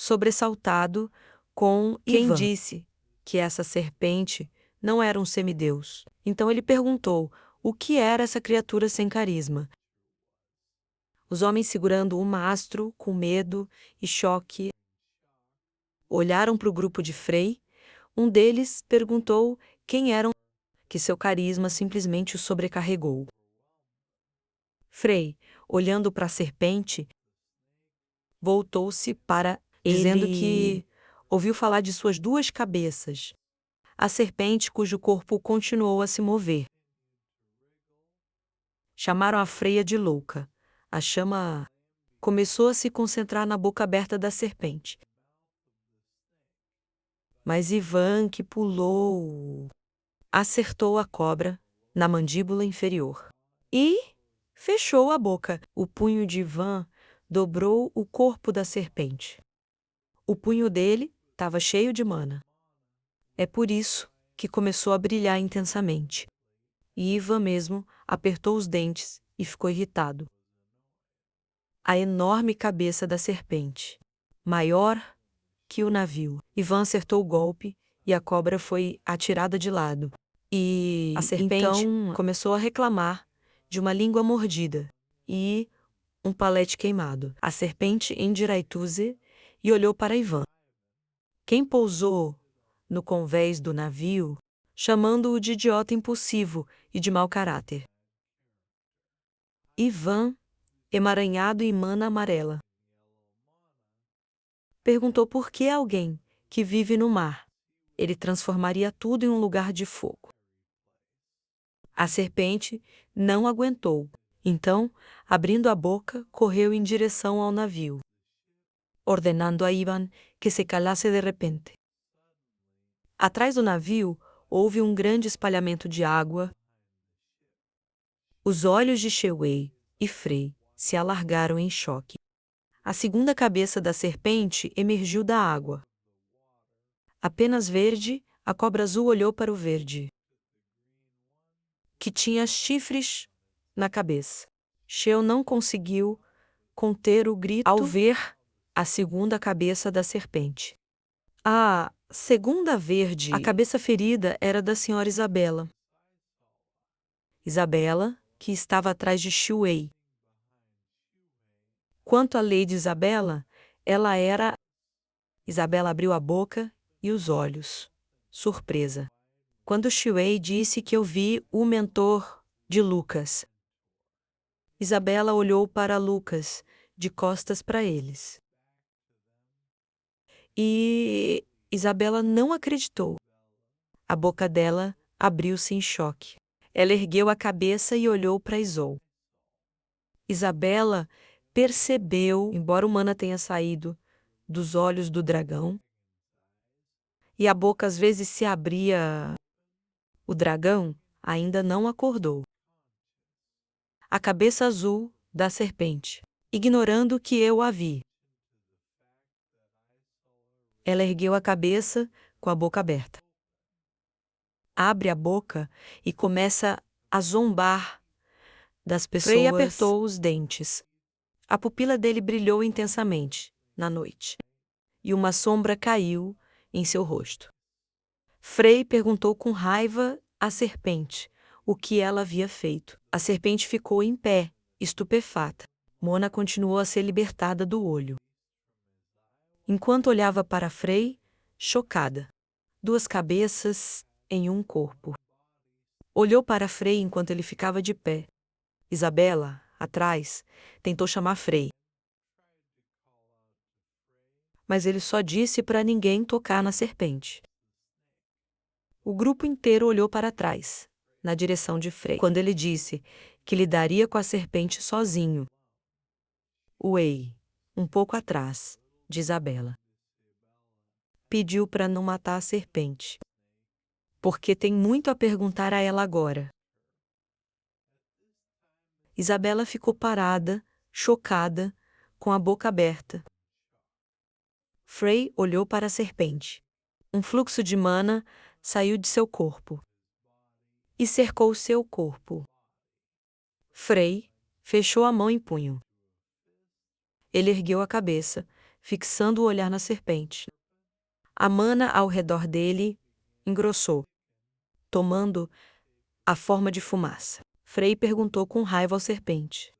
sobressaltado com quem Ivan. disse que essa serpente não era um semideus. Então ele perguntou o que era essa criatura sem carisma. Os homens, segurando o mastro, com medo e choque, olharam para o grupo de Frei. Um deles perguntou quem eram, que seu carisma simplesmente o sobrecarregou. Frei, olhando para a serpente, voltou-se para dizendo que ouviu falar de suas duas cabeças, a serpente cujo corpo continuou a se mover. Chamaram a freia de louca. A chama começou a se concentrar na boca aberta da serpente. Mas Ivan, que pulou, acertou a cobra na mandíbula inferior e fechou a boca. O punho de Ivan dobrou o corpo da serpente. O punho dele estava cheio de mana. É por isso que começou a brilhar intensamente. E Ivan mesmo apertou os dentes e ficou irritado. A enorme cabeça da serpente, maior que o navio. Ivan acertou o golpe e a cobra foi atirada de lado. E a serpente começou a reclamar de uma língua mordida e um palete queimado. A serpente endireitou-se e olhou para Ivan. Quem pousou no convés do navio, chamando-o de idiota impulsivo e de mau caráter. Ivan, emaranhado em mana amarela, perguntou por que alguém que vive no mar, ele transformaria tudo em um lugar de fogo. A serpente não aguentou, então, abrindo a boca, correu em direção ao navio, ordenando a Ivan que se calasse de repente. Atrás do navio, houve um grande espalhamento de água. Os olhos de Sheway e Frei se alargaram em choque. A segunda cabeça da serpente emergiu da água. Apenas verde, a cobra azul olhou para o verde, que tinha chifres na cabeça. Sheu não conseguiu conter o grito ao ver a segunda cabeça da serpente. A segunda verde, a cabeça ferida, era da senhora Isabela. Isabela, que estava atrás de Sheway. Quanto à Lady Isabela, ela era... Isabela abriu a boca e os olhos, surpresa, quando Sheway disse que eu vi o mentor de Lucas. Isabela olhou para Lucas, de costas para eles. E Isabela não acreditou. A boca dela abriu-se em choque. Ela ergueu a cabeça e olhou para Isol. Isabela percebeu, embora o mana tenha saído dos olhos do dragão, e a boca às vezes se abria, o dragão ainda não acordou. A cabeça azul da serpente, ignorando que eu a vi. Ela ergueu a cabeça com a boca aberta. Abre a boca e começa a zombar das pessoas. Frei apertou os dentes. A pupila dele brilhou intensamente na noite, e uma sombra caiu em seu rosto. Frei perguntou com raiva à serpente o que ela havia feito. A serpente ficou em pé, estupefata. Mona continuou a ser libertada do olho. Enquanto olhava para Frei, chocada. Duas cabeças em um corpo. Olhou para Frei enquanto ele ficava de pé. Isabela, atrás, tentou chamar Frei. Mas ele só disse para ninguém tocar na serpente. O grupo inteiro olhou para trás, na direção de Frei, quando ele disse que lidaria com a serpente sozinho. Way, um pouco atrás, de Isabela. Pediu para não matar a serpente, porque tem muito a perguntar a ela agora. Isabela ficou parada, chocada, com a boca aberta. Frei olhou para a serpente. Um fluxo de mana saiu de seu corpo e cercou seu corpo. Frei fechou a mão em punho. Ele ergueu a cabeça, fixando o olhar na serpente. A mana ao redor dele engrossou, tomando a forma de fumaça. Frei perguntou com raiva ao serpente: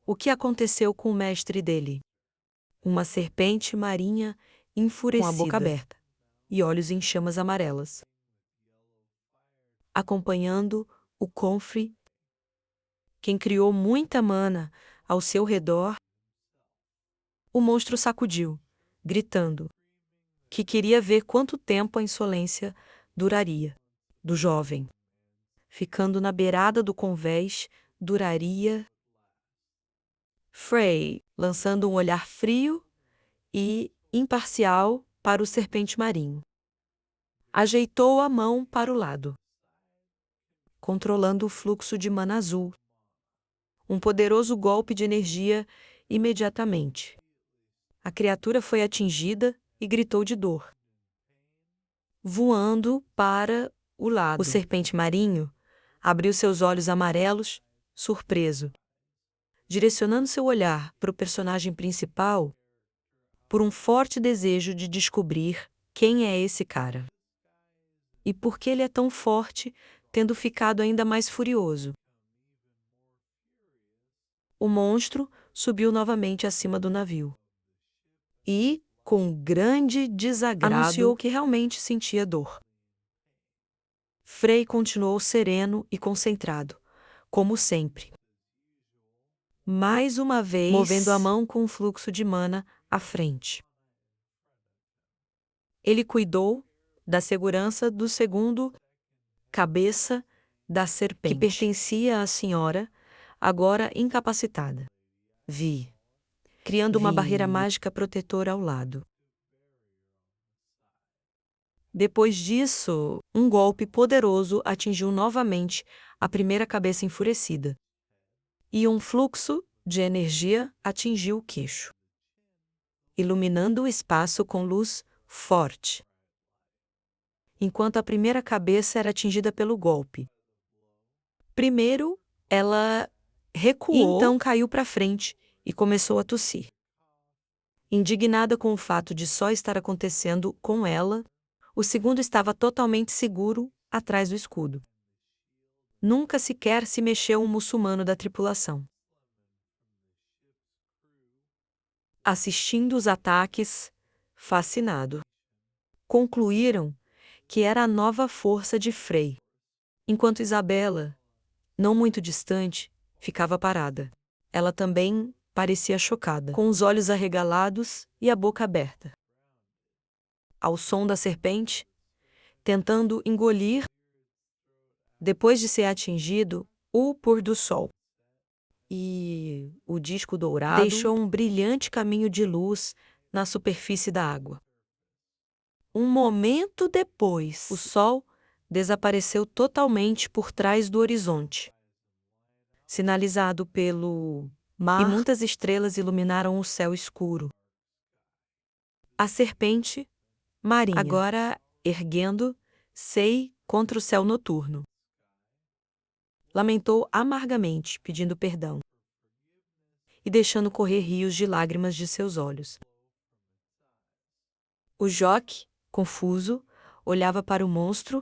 o que aconteceu com o mestre dele? Uma serpente marinha enfurecida, com a boca aberta e olhos em chamas amarelas. Acompanhando o Comfrey, quem criou muita mana ao seu redor, o monstro sacudiu, gritando que queria ver quanto tempo a insolência duraria do jovem. Ficando na beirada do convés, duraria. Frey, lançando um olhar frio e imparcial para o serpente marinho, ajeitou a mão para o lado, controlando o fluxo de mana azul. Um poderoso golpe de energia imediatamente. A criatura foi atingida e gritou de dor, voando para o lado. O serpente marinho abriu seus olhos amarelos, surpreso, direcionando seu olhar para o personagem principal por um forte desejo de descobrir quem é esse cara. E por que ele é tão forte, tendo ficado ainda mais furioso. O monstro subiu novamente acima do navio e, com grande desagrado, anunciou que realmente sentia dor. Frey continuou sereno e concentrado, como sempre. Mais uma vez, movendo a mão com um fluxo de mana à frente. Ele cuidou da segurança do segundo cabeça da serpente, que pertencia à senhora, agora incapacitada. Criando uma barreira mágica protetora ao lado. Depois disso, um golpe poderoso atingiu novamente a primeira cabeça enfurecida. E um fluxo de energia atingiu o queixo, iluminando o espaço com luz forte. Enquanto a primeira cabeça era atingida pelo golpe. Primeiro, ela recuou, então caiu para frente e começou a tossir. Indignada com o fato de só estar acontecendo com ela, o segundo estava totalmente seguro atrás do escudo. Nunca sequer se mexeu um muçulmano da tripulação. Assistindo os ataques, fascinado. Concluíram que era a nova força de Frey, enquanto Isabela, não muito distante, ficava parada. Ela também parecia chocada, com os olhos arregalados e a boca aberta. Ao som da serpente, tentando engolir, depois de ser atingido, o pôr do sol. E o disco dourado deixou um brilhante caminho de luz na superfície da água. Um momento depois, o sol desapareceu totalmente por trás do horizonte, sinalizado pelo mar, e muitas estrelas iluminaram o céu escuro. A serpente marinha, agora erguendo-se contra o céu noturno, lamentou amargamente, pedindo perdão, e deixando correr rios de lágrimas de seus olhos. O joque, confuso, olhava para o monstro,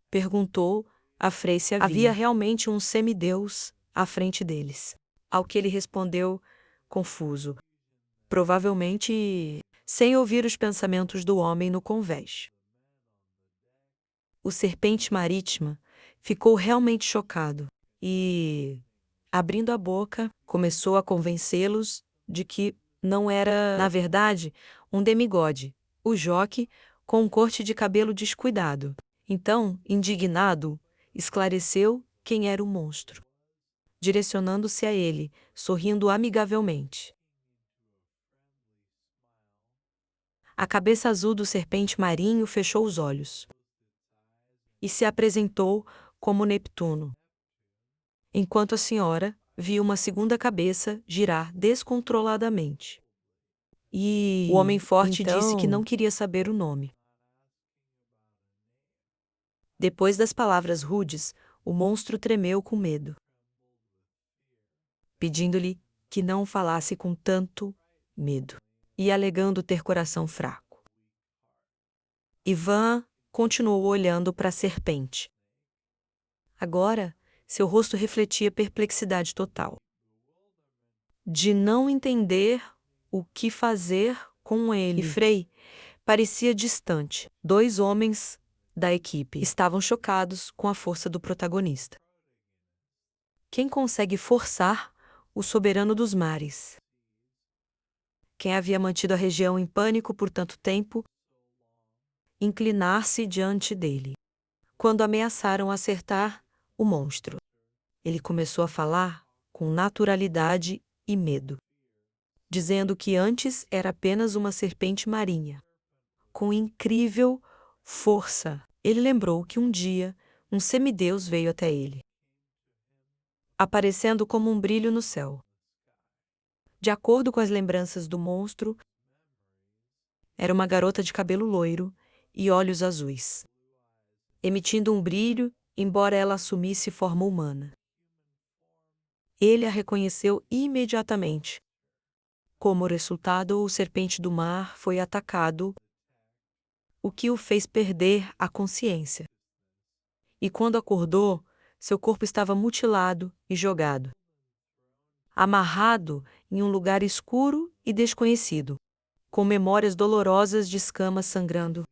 perguntou a Frey se havia realmente um semideus à frente deles. Ao que ele respondeu, confuso, provavelmente sem ouvir os pensamentos do homem no convés. O serpente marítima ficou realmente chocado e, abrindo a boca, começou a convencê-los de que não era, na verdade, um demigode, o joque com um corte de cabelo descuidado. Então, indignado, esclareceu quem era o monstro, direcionando-se a ele, sorrindo amigavelmente. A cabeça azul do serpente marinho fechou os olhos e se apresentou como Neptuno, enquanto a senhora viu uma segunda cabeça girar descontroladamente. E o homem forte disse que não queria saber o nome. Depois das palavras rudes, o monstro tremeu com medo, pedindo-lhe que não falasse com tanto medo, e alegando ter coração fraco. Ivan continuou olhando para a serpente. Agora, seu rosto refletia perplexidade total. De não entender o que fazer com ele. E Frei parecia distante. 2 homens da equipe estavam chocados com a força do protagonista. Quem consegue forçar o soberano dos mares? Quem havia mantido a região em pânico por tanto tempo, inclinar-se diante dele. Quando ameaçaram acertar o monstro, ele começou a falar com naturalidade e medo, dizendo que antes era apenas uma serpente marinha. Com incrível força, ele lembrou que um dia um semideus veio até ele, aparecendo como um brilho no céu. De acordo com as lembranças do monstro, era uma garota de cabelo loiro e olhos azuis, emitindo um brilho, embora ela assumisse forma humana. Ele a reconheceu imediatamente. Como resultado, o serpente do mar foi atacado, o que o fez perder a consciência. E quando acordou, seu corpo estava mutilado e jogado, amarrado em um lugar escuro e desconhecido, com memórias dolorosas de escamas sangrando,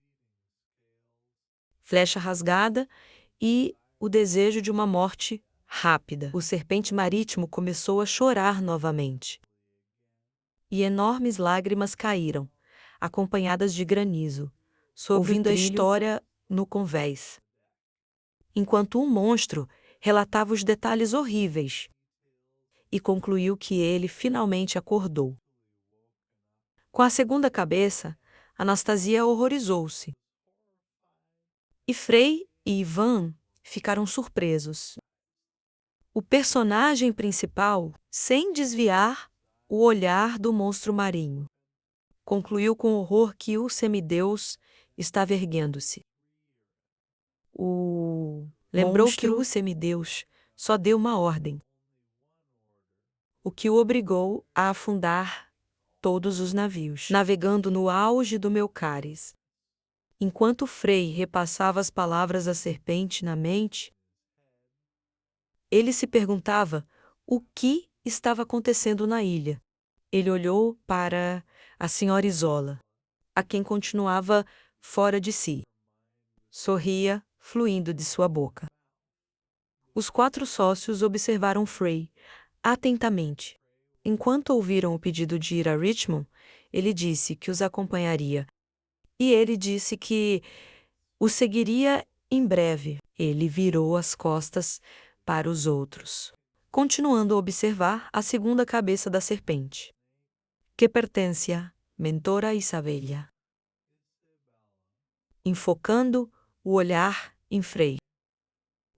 flecha rasgada e o desejo de uma morte rápida. O serpente marítimo começou a chorar novamente. E enormes lágrimas caíram, acompanhadas de granizo, ouvindo a história no convés. Enquanto um monstro relatava os detalhes horríveis e concluiu que ele finalmente acordou. Com a segunda cabeça, Anastasia horrorizou-se. E Frei e Ivan ficaram surpresos. O personagem principal, sem desviar o olhar do monstro marinho, concluiu com horror que o semideus estava erguendo-se. Lembrou que o semideus só deu uma ordem, o que o obrigou a afundar todos os navios, navegando no auge do Meucaris. Enquanto Frei repassava as palavras à serpente na mente, ele se perguntava o que estava acontecendo na ilha. Ele olhou para a senhora Isola, a quem continuava fora de si. Sorria, fluindo de sua boca. Os 4 sócios observaram Frei atentamente. Enquanto ouviram o pedido de ir a Richmond, ele disse que os acompanharia. E ele disse que o seguiria em breve. Ele virou as costas para os outros, continuando a observar a segunda cabeça da serpente, que pertence à mentora Isabella, enfocando o olhar em Frei.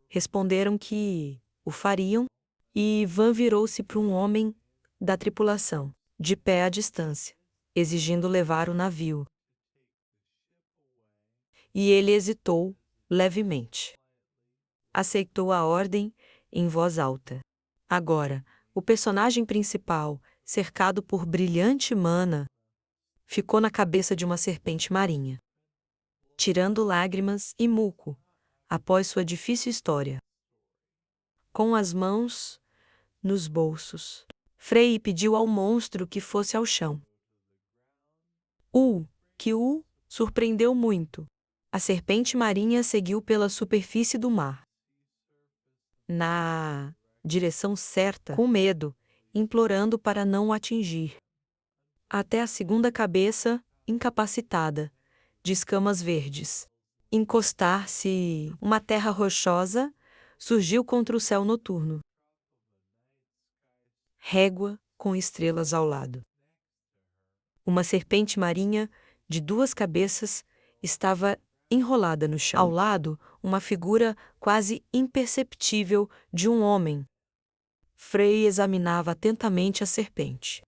Responderam que o fariam, e Ivan virou-se para um homem da tripulação, de pé à distância, exigindo levar o navio. E ele hesitou levemente. Aceitou a ordem em voz alta. Agora, o personagem principal, cercado por brilhante mana, ficou na cabeça de uma serpente marinha, tirando lágrimas e muco após sua difícil história. Com as mãos nos bolsos, Frei pediu ao monstro que fosse ao chão. Que o surpreendeu muito. A serpente marinha seguiu pela superfície do mar, na direção certa, com medo, implorando para não o atingir. Até a segunda cabeça, incapacitada, de escamas verdes, encostar-se uma terra rochosa, surgiu contra o céu noturno. Régua com estrelas ao lado. Uma serpente marinha de 2 cabeças estava enrolada no chão. Ao lado, uma figura quase imperceptível de um homem. Frei examinava atentamente a serpente.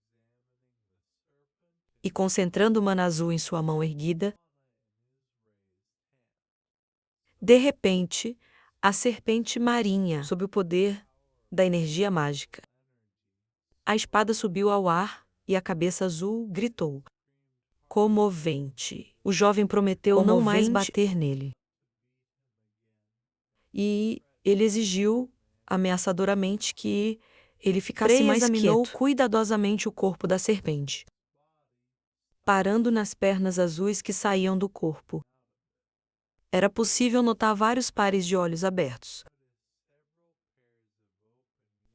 E concentrando o mana azul em sua mão erguida, de repente, a serpente marinha, sob o poder da energia mágica. A espada subiu ao ar e a cabeça azul gritou. Comovente. O jovem prometeu não mais bater nele. E ele exigiu, ameaçadoramente, que ele ficasse Frei mais examinou quieto. Cuidadosamente o corpo da serpente, parando nas pernas azuis que saíam do corpo. Era possível notar vários pares de olhos abertos.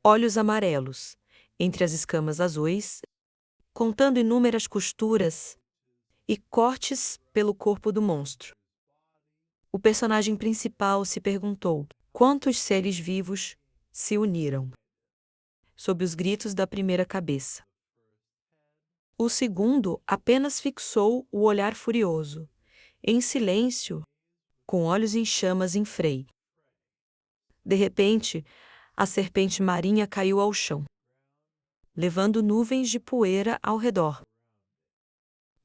Olhos amarelos, entre as escamas azuis, contando inúmeras costuras e cortes pelo corpo do monstro. O personagem principal se perguntou quantos seres vivos se uniram, sob os gritos da primeira cabeça. O segundo apenas fixou o olhar furioso, em silêncio, com olhos em chamas em Frei. De repente, a serpente marinha caiu ao chão, levando nuvens de poeira ao redor.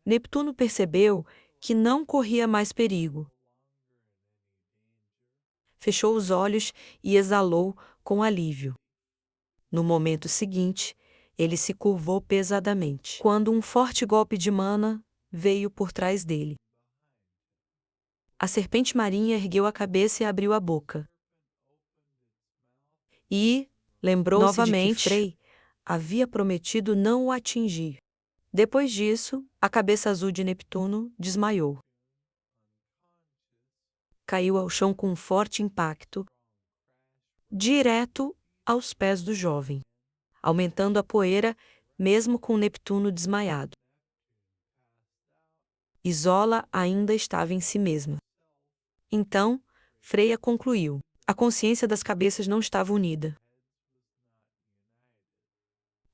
Neptuno percebeu que não corria mais perigo. Fechou os olhos e exalou com alívio. No momento seguinte, ele se curvou pesadamente, quando um forte golpe de mana veio por trás dele. A serpente marinha ergueu a cabeça e abriu a boca. E lembrou-se de que Frei havia prometido não o atingir. Depois disso, a cabeça azul de Neptuno desmaiou. Caiu ao chão com um forte impacto, direto aos pés do jovem, aumentando a poeira mesmo com Neptuno desmaiado. Isola ainda estava em si mesma. Então, Freia concluiu. A consciência das cabeças não estava unida.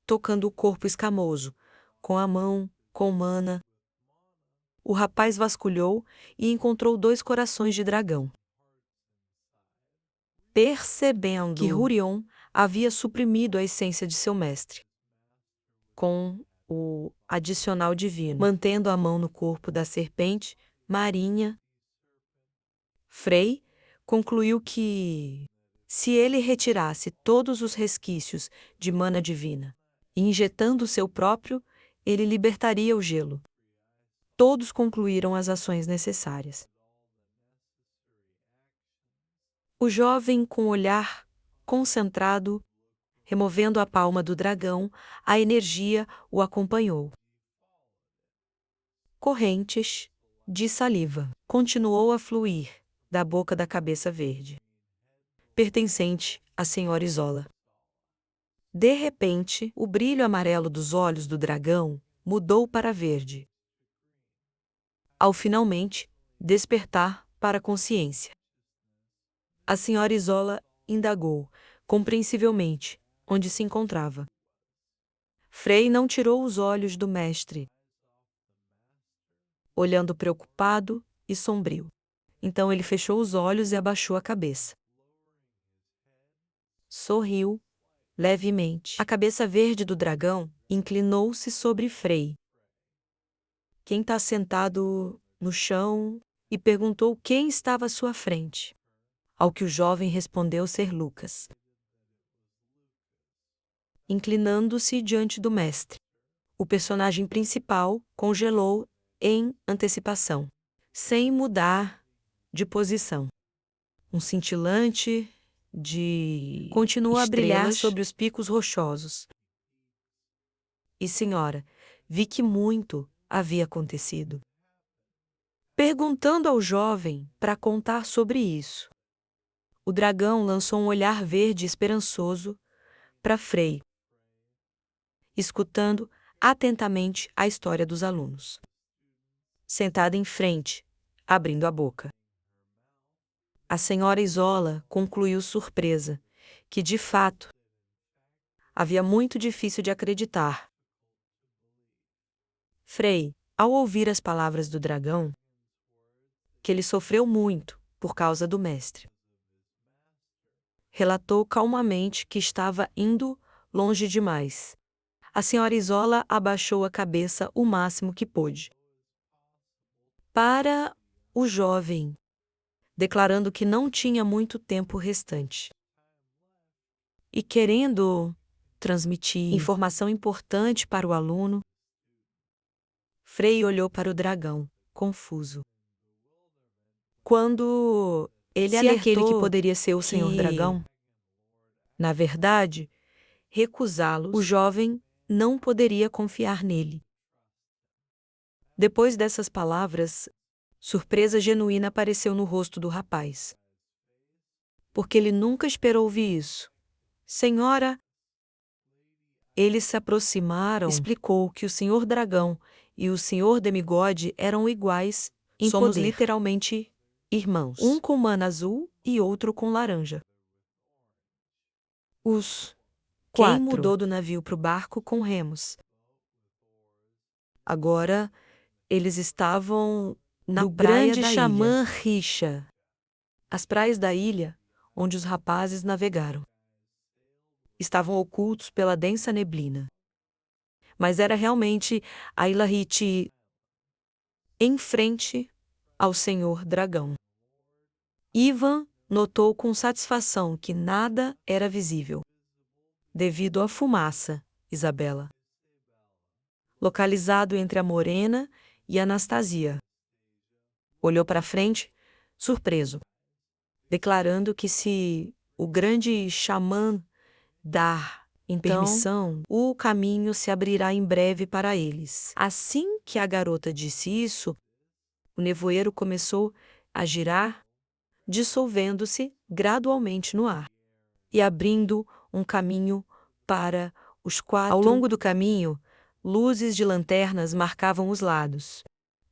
Tocando o corpo escamoso, com a mão, com mana, o rapaz vasculhou e encontrou 2 corações de dragão. Percebendo que Hurion havia suprimido a essência de seu mestre, com o adicional divino, mantendo a mão no corpo da serpente marinha, Frei concluiu que, se ele retirasse todos os resquícios de mana divina e injetando o seu próprio, ele libertaria o gelo. Todos concluíram as ações necessárias. O jovem, com o olhar concentrado, removendo a palma do dragão, a energia o acompanhou. Correntes de saliva continuou a fluir da boca da cabeça verde, pertencente à senhora Isola. De repente, o brilho amarelo dos olhos do dragão mudou para verde, ao finalmente despertar para a consciência. A senhora Isola indagou, compreensivelmente, onde se encontrava. Frei não tirou os olhos do mestre, olhando preocupado e sombrio. Então ele fechou os olhos e abaixou a cabeça. Sorriu levemente. A cabeça verde do dragão inclinou-se sobre Frei, quem está sentado no chão, e perguntou quem estava à sua frente, ao que o jovem respondeu ser Lucas. Inclinando-se diante do mestre, o personagem principal congelou em antecipação, sem mudar de posição. Um cintilante de continua a brilhar sobre os picos rochosos. E, senhora, vi que muito havia acontecido. Perguntando ao jovem para contar sobre isso, o dragão lançou um olhar verde esperançoso para Frei, escutando atentamente a história dos alunos. Sentada em frente, abrindo a boca. A senhora Isola concluiu surpresa que, de fato, havia muito difícil de acreditar. Frei, ao ouvir as palavras do dragão, que ele sofreu muito por causa do mestre, relatou calmamente que estava indo longe demais. A senhora Isola abaixou a cabeça o máximo que pôde. Para o jovem, declarando que não tinha muito tempo restante. E querendo transmitir informação importante para o aluno. Frei olhou para o dragão, confuso. Quando ele alertou aquele que poderia ser o Senhor Dragão, na verdade, recusá-los, o jovem não poderia confiar nele. Depois dessas palavras, surpresa genuína apareceu no rosto do rapaz. Porque ele nunca esperou ouvir isso. Senhora, eles se aproximaram, explicou que o Senhor Dragão e o Senhor Demigode eram iguais em Somos poder. Literalmente irmãos. Um com mana azul e outro com laranja. Os Quem mudou do navio para o barco com remos. Agora, eles estavam na praia grande da Xamã Richa, as praias da ilha onde os rapazes navegaram. Estavam ocultos pela densa neblina. Mas era realmente a Ilha Hiti em frente ao Senhor Dragão. Ivan notou com satisfação que nada era visível, devido à fumaça, Isabela. Localizado entre a Morena e a Anastasia. Olhou para frente, surpreso, declarando que se o grande xamã dar permissão, o caminho se abrirá em breve para eles. Assim que a garota disse isso, o nevoeiro começou a girar, dissolvendo-se gradualmente no ar e abrindo um caminho para os quatro. Ao longo do caminho, luzes de lanternas marcavam os lados.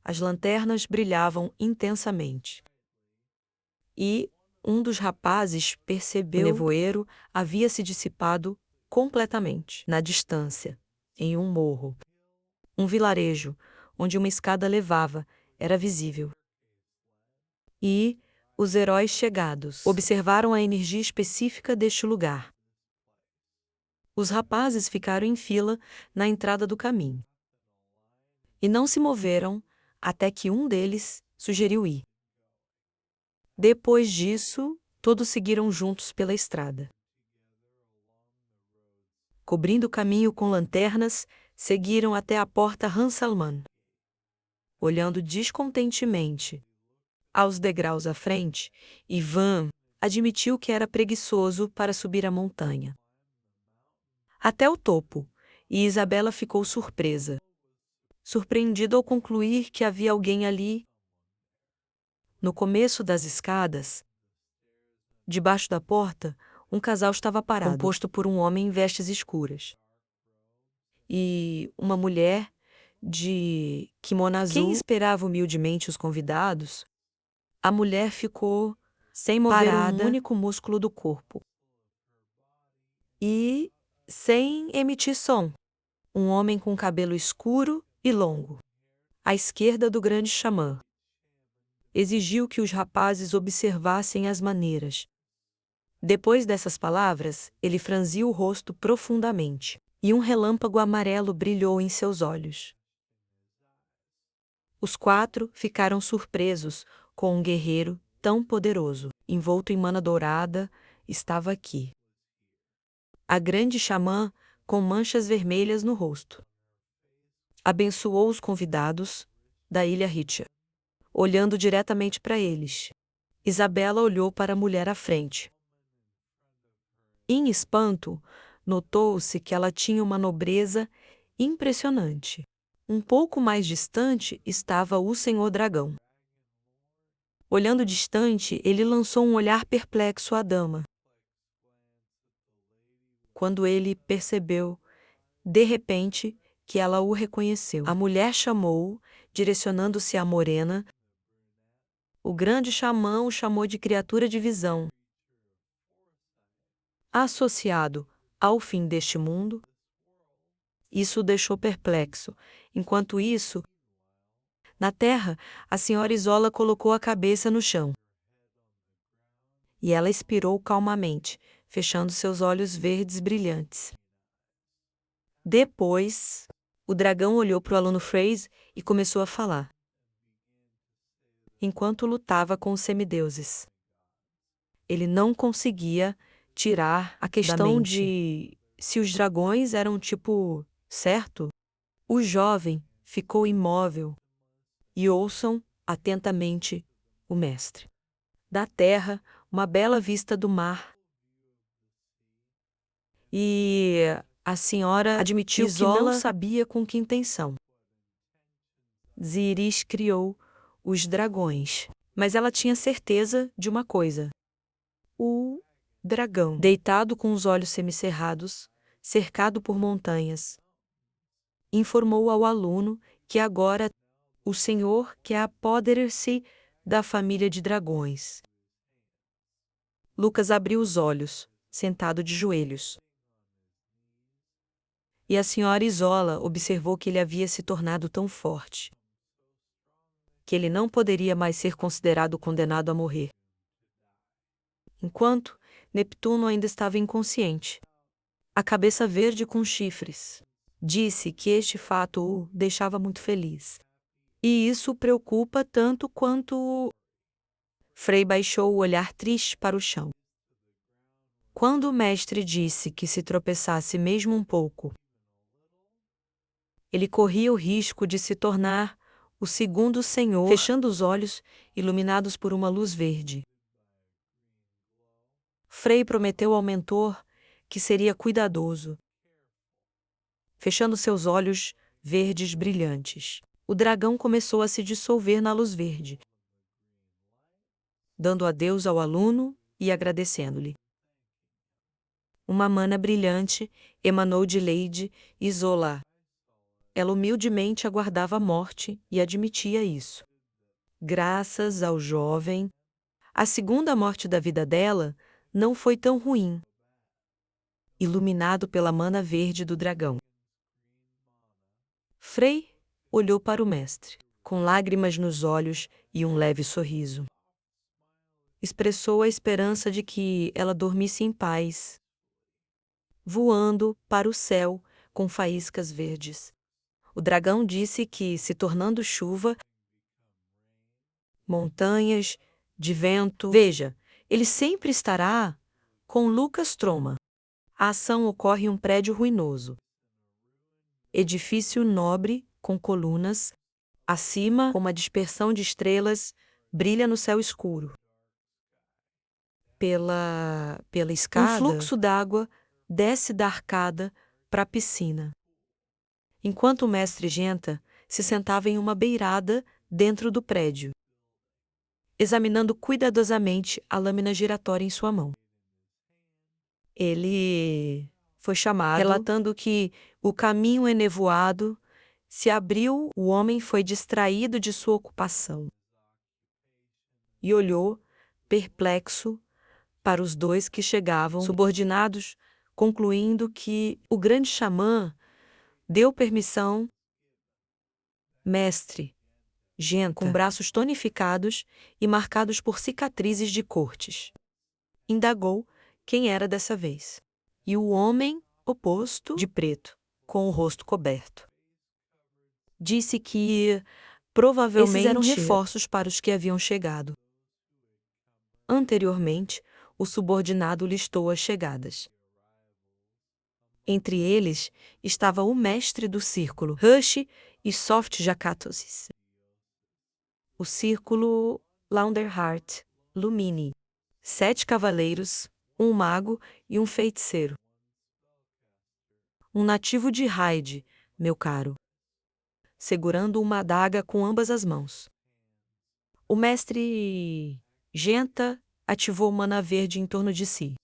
As lanternas brilhavam intensamente. E um dos rapazes percebeu que o nevoeiro havia se dissipado completamente, na distância, em um morro. Um vilarejo, onde uma escada levava, era visível. E os heróis chegados observaram a energia específica deste lugar. Os rapazes ficaram em fila na entrada do caminho. E não se moveram até que um deles sugeriu ir. Depois disso, todos seguiram juntos pela estrada. Cobrindo o caminho com lanternas, seguiram até a porta Hansalman. Olhando descontentemente aos degraus à frente, Ivan admitiu que era preguiçoso para subir a montanha. Até o topo, e Isabela ficou surpreendida ao concluir que havia alguém ali. No começo das escadas, debaixo da porta, um casal estava parado, composto por um homem em vestes escuras e uma mulher de kimono azul. Quem esperava humildemente os convidados, a mulher ficou sem mover um único músculo do corpo e sem emitir som. Um homem com cabelo escuro e longo, à esquerda do grande xamã, exigiu que os rapazes observassem as maneiras. Depois dessas palavras, ele franziu o rosto profundamente, e um relâmpago amarelo brilhou em seus olhos. Os quatro ficaram surpresos com um guerreiro tão poderoso, envolto em mana dourada, estava aqui. A grande xamã com manchas vermelhas no rosto. Abençoou os convidados da Ilha Richa, olhando diretamente para eles. Isabela olhou para a mulher à frente. Em espanto, notou-se que ela tinha uma nobreza impressionante. Um pouco mais distante estava o Senhor Dragão. Olhando distante, ele lançou um olhar perplexo à dama. Quando ele percebeu, de repente, que ela o reconheceu. A mulher chamou-o, direcionando-se à morena. O grande xamã o chamou de criatura de visão. Associado ao fim deste mundo, isso o deixou perplexo. Enquanto isso, na terra, a senhora Isola colocou a cabeça no chão. E ela expirou calmamente, fechando seus olhos verdes brilhantes. Depois, o dragão olhou para o aluno Freys e começou a falar. Enquanto lutava com os semideuses, ele não conseguia tirar a questão de se os dragões eram tipo certo? O jovem ficou imóvel. E ouçam atentamente o mestre. Da terra, uma bela vista do mar. E a senhora admitiu que não sabia com que intenção. Ziris criou os dragões, mas ela tinha certeza de uma coisa. O dragão, deitado com os olhos semicerrados, cercado por montanhas, informou ao aluno que agora o Senhor quer apoderar-se da família de dragões. Lucas abriu os olhos, sentado de joelhos. E a senhora Isola observou que ele havia se tornado tão forte, que ele não poderia mais ser considerado condenado a morrer. Enquanto Neptuno ainda estava inconsciente, a cabeça verde com chifres, disse que este fato o deixava muito feliz. E isso o preocupa tanto quanto... Frei baixou o olhar triste para o chão. Quando o mestre disse que se tropeçasse mesmo um pouco, ele corria o risco de se tornar o segundo senhor, fechando os olhos, iluminados por uma luz verde. Frei prometeu ao mentor que seria cuidadoso, fechando seus olhos verdes brilhantes. O dragão começou a se dissolver na luz verde, dando adeus ao aluno e agradecendo-lhe. Uma mana brilhante emanou de Lady Isola. Ela humildemente aguardava a morte e admitia isso. Graças ao jovem, a segunda morte da vida dela não foi tão ruim. Iluminado pela mana verde do dragão. Frei olhou para o mestre, com lágrimas nos olhos e um leve sorriso. Expressou a esperança de que ela dormisse em paz, voando para o céu com faíscas verdes. O dragão disse que, se tornando chuva, montanhas, de vento... Veja, ele sempre estará com Lucas Troma. A ação ocorre em um prédio ruinoso. Edifício nobre, com colunas. Acima, com uma dispersão de estrelas, brilha no céu escuro. Pela escada, um fluxo d'água desce da arcada para a piscina. Enquanto o mestre Genta se sentava em uma beirada dentro do prédio, examinando cuidadosamente a lâmina giratória em sua mão. Ele foi chamado, relatando que o caminho enevoado se abriu, o homem foi distraído de sua ocupação e olhou, perplexo, para os dois que chegavam, subordinados, concluindo que o grande xamã deu permissão. Mestre Genta, com braços tonificados e marcados por cicatrizes de cortes, indagou quem era dessa vez. E o homem oposto, de preto, com o rosto coberto, disse que provavelmente esses eram reforços para os que haviam chegado. Anteriormente, o subordinado listou as chegadas. Entre eles estava o mestre do círculo, Hush e Soft Jacatosis. O círculo Launderheart, Lumini. 7 cavaleiros, um mago e um feiticeiro. Um nativo de Hyde, meu caro, segurando uma adaga com ambas as mãos. O mestre Genta ativou mana verde em torno de si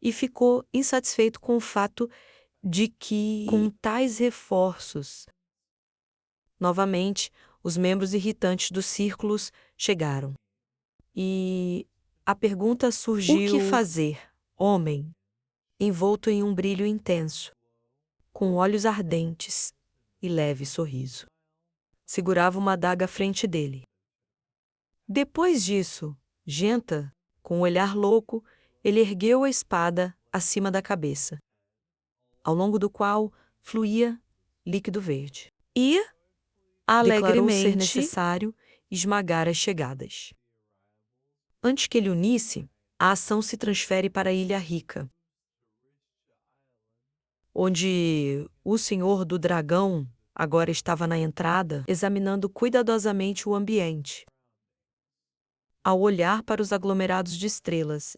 e ficou insatisfeito com o fato de que, com tais reforços, novamente, os membros irritantes dos círculos chegaram. E a pergunta surgiu: o que fazer, homem, envolto em um brilho intenso, com olhos ardentes e leve sorriso? Segurava uma adaga à frente dele. Depois disso, Genta, com um olhar louco, ele ergueu a espada acima da cabeça, ao longo do qual fluía líquido verde. E, alegremente, declarou ser necessário esmagar as chegadas. Antes que ele unisse, a ação se transfere para a Ilha Rica. onde o Senhor do Dragão agora estava na entrada, examinando cuidadosamente o ambiente. Ao olhar para os aglomerados de estrelas,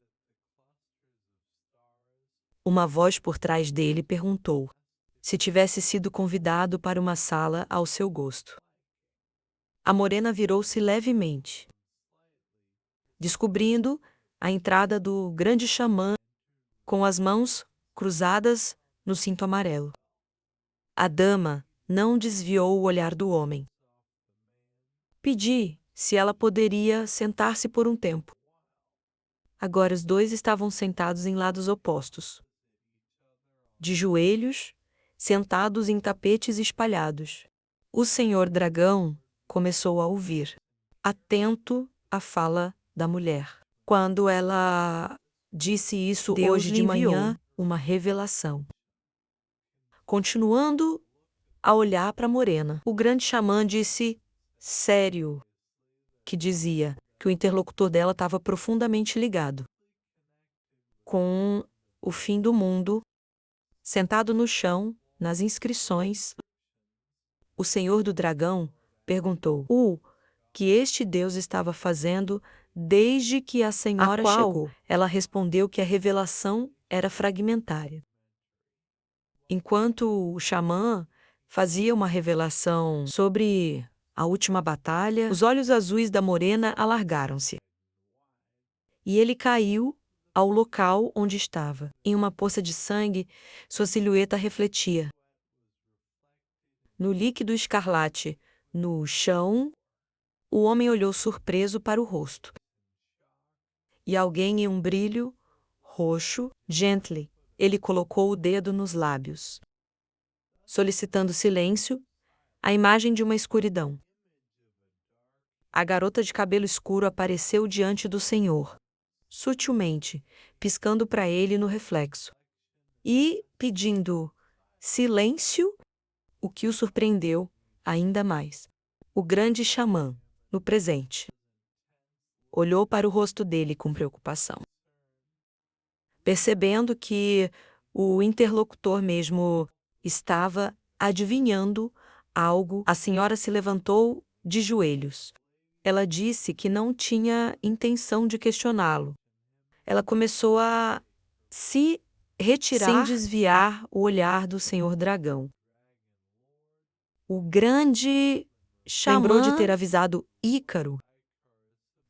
uma voz por trás dele perguntou se tivesse sido convidado para uma sala ao seu gosto. A morena virou-se levemente, descobrindo a entrada do grande xamã com as mãos cruzadas no cinto amarelo. A dama não desviou o olhar do homem. Pedi se ela poderia sentar-se por um tempo. Agora os dois estavam sentados em lados opostos, de joelhos, sentados em tapetes espalhados. O senhor dragão começou a ouvir, atento à fala da mulher. Quando ela disse isso Deus hoje lhe de manhã, enviou uma revelação. Continuando a olhar para a morena, o grande xamã disse sério, que dizia que o interlocutor dela estava profundamente ligado com o fim do mundo, sentado no chão, nas inscrições. O senhor do dragão perguntou o que este Deus estava fazendo desde que a senhora chegou. Ela respondeu que a revelação era fragmentária. Enquanto o xamã fazia uma revelação sobre a última batalha, os olhos azuis da morena alargaram-se. E ele caiu ao local onde estava. Em uma poça de sangue, sua silhueta refletia. No líquido escarlate, no chão, o homem olhou surpreso para o rosto. E alguém em um brilho roxo, gently, ele colocou o dedo nos lábios, solicitando silêncio, a imagem de uma escuridão. A garota de cabelo escuro apareceu diante do Senhor, sutilmente, piscando para ele no reflexo, e pedindo silêncio, o que o surpreendeu ainda mais. O grande xamã, no presente, olhou para o rosto dele com preocupação. Percebendo que o interlocutor mesmo estava adivinhando algo, a senhora se levantou de joelhos. Ela disse que não tinha intenção de questioná-lo. Ela começou a se retirar sem desviar o olhar do senhor dragão. O grande xamã lembrou de ter avisado Ícaro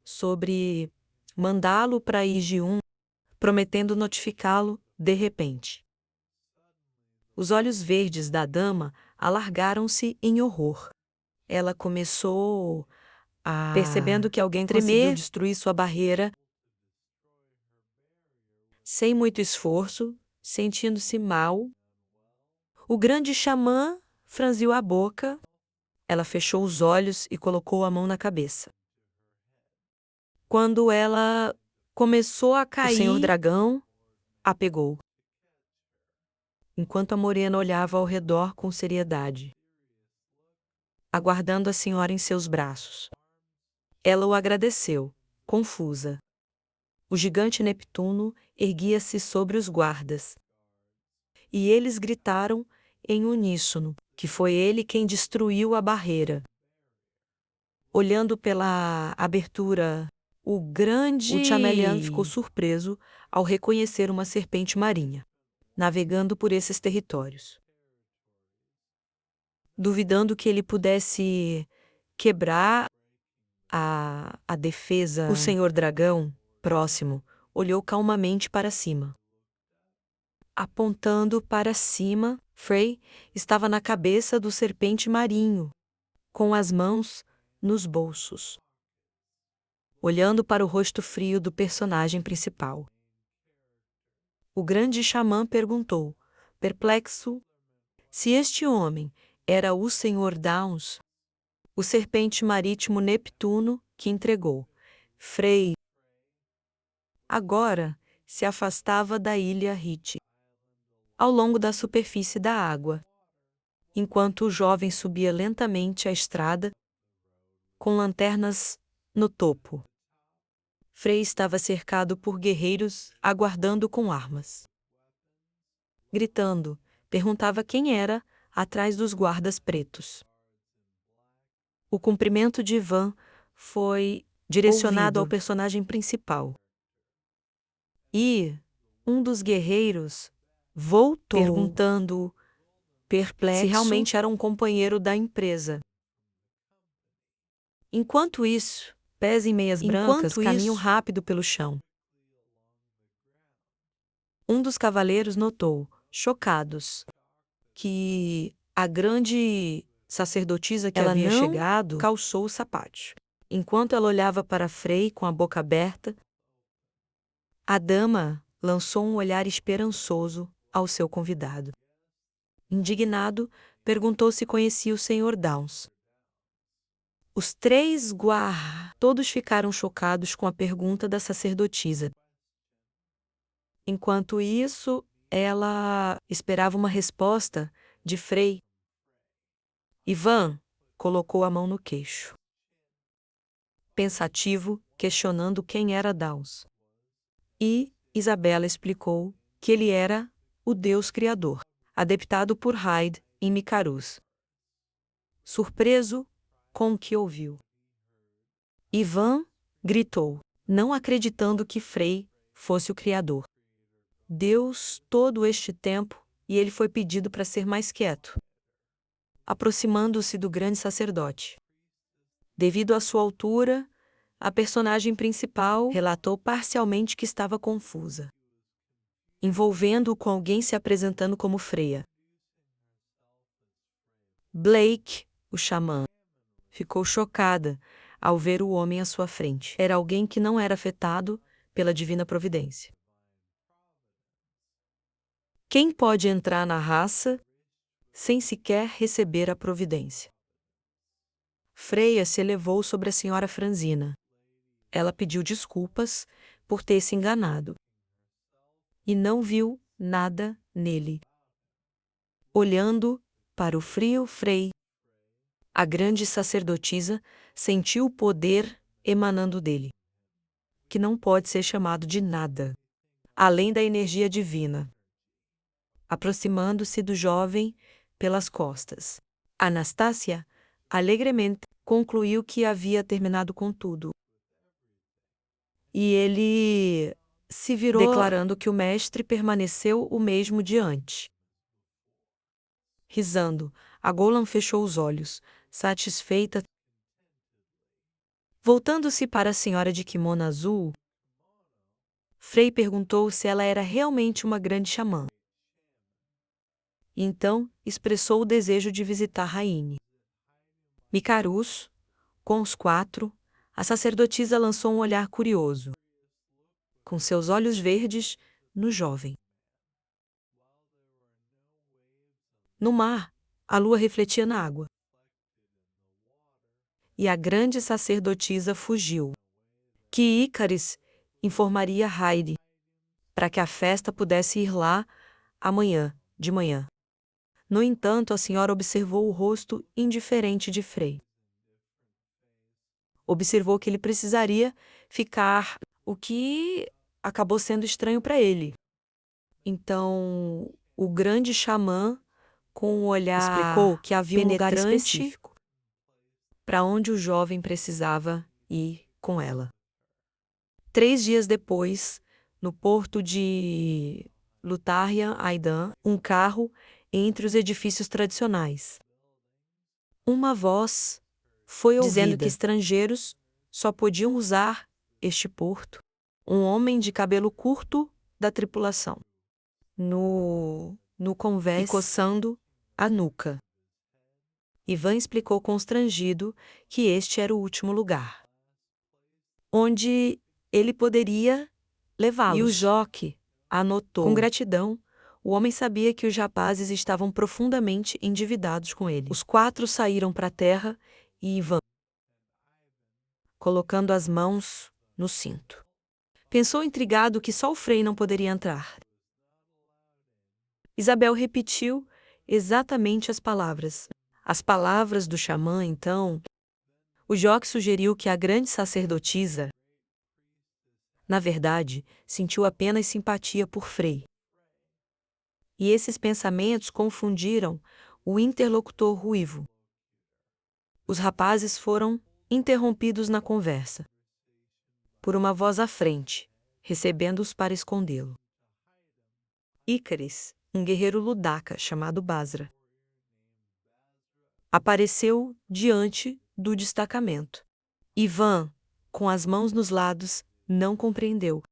sobre mandá-lo para Igium, prometendo notificá-lo de repente. Os olhos verdes da dama alargaram-se em horror. Ela começou a, percebendo que alguém conseguiu destruir sua barreira, sem muito esforço, sentindo-se mal. O grande xamã franziu a boca, ela fechou os olhos e colocou a mão na cabeça. Quando ela começou a cair, o senhor dragão a pegou, enquanto a morena olhava ao redor com seriedade, aguardando a senhora em seus braços. Ela o agradeceu, confusa. O gigante Neptuno erguia-se sobre os guardas, e eles gritaram em uníssono que foi ele quem destruiu a barreira. Olhando pela abertura, o Chameleon ficou surpreso ao reconhecer uma serpente marinha, navegando por esses territórios. Duvidando que ele pudesse quebrar a defesa, o senhor dragão, próximo, olhou calmamente para cima. Apontando para cima, Frey estava na cabeça do serpente marinho, com as mãos nos bolsos, olhando para o rosto frio do personagem principal. O grande xamã perguntou, perplexo, se este homem era o Senhor Downs, o serpente marítimo Neptuno que entregou. Frey agora se afastava da ilha Hit, ao longo da superfície da água, enquanto o jovem subia lentamente a estrada, com lanternas no topo. Frey estava cercado por guerreiros aguardando com armas. Gritando, perguntava quem era atrás dos guardas pretos. O cumprimento de Ivan foi direcionado ao personagem principal. E um dos guerreiros voltou, perguntando, perplexo, se realmente era um companheiro da empresa. Enquanto isso, pés em meias brancas caminham rápido pelo chão. Um dos cavaleiros notou, chocados, que a grande sacerdotisa que havia chegado calçou o sapato. Enquanto ela olhava para Frei com a boca aberta, a dama lançou um olhar esperançoso ao seu convidado. Indignado, perguntou se conhecia o Sr. Downs. Os três todos ficaram chocados com a pergunta da sacerdotisa. Enquanto isso, ela esperava uma resposta de Frei. Ivan colocou a mão no queixo, pensativo, questionando quem era Downs. E Isabela explicou que ele era o Deus Criador, adeptado por Hyde em Micarus. Surpreso com o que ouviu, Ivan gritou, não acreditando que Frei fosse o Criador. Deus todo este tempo, e ele foi pedido para ser mais quieto. Aproximando-se do grande sacerdote. Devido à sua altura, a personagem principal relatou parcialmente que estava confusa, envolvendo-o com alguém se apresentando como Freya. Blake, o xamã, ficou chocada ao ver o homem à sua frente. Era alguém que não era afetado pela divina providência. Quem pode entrar na raça sem sequer receber a providência? Freya se elevou sobre a senhora Franzina. Ela pediu desculpas por ter se enganado e não viu nada nele. Olhando para o frio Frei, a grande sacerdotisa sentiu o poder emanando dele, que não pode ser chamado de nada, além da energia divina. Aproximando-se do jovem pelas costas, Anastácia, alegremente, concluiu que havia terminado com tudo. E ele se virou, declarando que o mestre permaneceu o mesmo de antes. Risando, a Golan fechou os olhos, satisfeita. Voltando-se para a senhora de kimono azul, Frei perguntou se ela era realmente uma grande xamã. E então expressou o desejo de visitar Raine. Micarus, com os quatro, a sacerdotisa lançou um olhar curioso, com seus olhos verdes, no jovem. No mar, a lua refletia na água. E a grande sacerdotisa fugiu, que Ícaris informaria Hyde, para que a festa pudesse ir lá amanhã, de manhã. No entanto, a senhora observou o rosto indiferente de Frei. Observou que ele precisaria ficar, o que acabou sendo estranho para ele. Então, o grande xamã, com um olhar, explicou que havia um lugar específico para onde o jovem precisava ir com ela. 3 dias depois, no porto de Lutharian Aidan, um carro entre os edifícios tradicionais. Uma voz foi ouvida, dizendo que estrangeiros só podiam usar este porto. Um homem de cabelo curto da tripulação, no convés e coçando a nuca. Ivan explicou constrangido que este era o último lugar onde ele poderia levá-los. E o jockey anotou. Com gratidão, o homem sabia que os rapazes estavam profundamente endividados com ele. Os 4 saíram para a terra e Ivan, colocando as mãos no cinto, pensou intrigado que só o Frei não poderia entrar. Isabel repetiu exatamente as palavras. As palavras do xamã, então. O jockey sugeriu que a grande sacerdotisa, na verdade, sentiu apenas simpatia por Frei. e esses pensamentos confundiram o interlocutor ruivo. Os rapazes foram interrompidos na conversa por uma voz à frente, recebendo-os para escondê-lo. Ícaris, um guerreiro ludaca chamado Basra, apareceu diante do destacamento. Ivan, com as mãos nos lados, não compreendeu.